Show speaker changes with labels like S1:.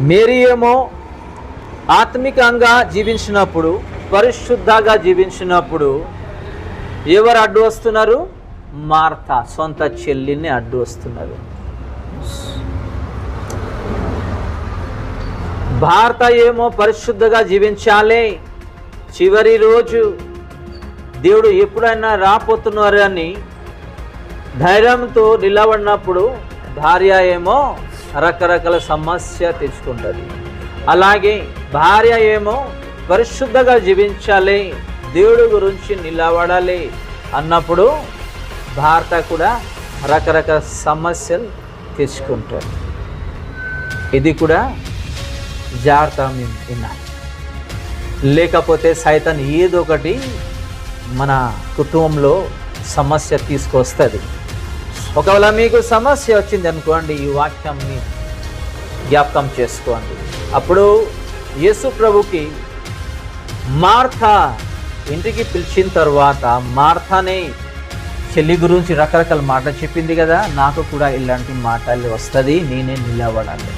S1: Mary ఏమో ఆత్మికంగా జీవించినప్పుడు, పరిశుద్ధంగా జీవించినప్పుడు ఎవరు అడ్డు వస్తున్నారు? మార్తా సొంత చెల్లిని అడ్డు వస్తున్నారు. భారత ఏమో పరిశుద్ధంగా జీవించాలి, చివరి రోజు దేవుడు ఎప్పుడైనా రాపోతున్నారు అని ధైర్యంతో నిలబడినప్పుడు భార్య ఏమో రకరకాల సమస్య తెచ్చుకుంటుంది. అలాగే భార్య ఏమో పరిశుద్ధంగా జీవించాలి, దేవుడి గురించి నిలబడాలి అన్నప్పుడు భారత కూడా రకరకాల సమస్యలు తెచ్చుకుంటారు. ఇది కూడా జాగ్రత్త వినాలి. లేకపోతే సైతాన్ ఏదో ఒకటి మన కుటుంబంలో సమస్య తీసుకొస్తుంది. ఒకవేళ మీకు సమస్య వచ్చింది అనుకోండి, ఈ వాక్యాన్ని జ్ఞాపకం చేసుకోండి. అప్పుడు యేసు ప్రభుకి మార్తా ఇంటికి పిలిచిన తర్వాత మార్తానే చెల్లి గురించి రకరకాల మాటలు చెప్పింది కదా, నాకు కూడా ఇలాంటి మాటలు వస్తుంది, నేనే నిలబడాలి.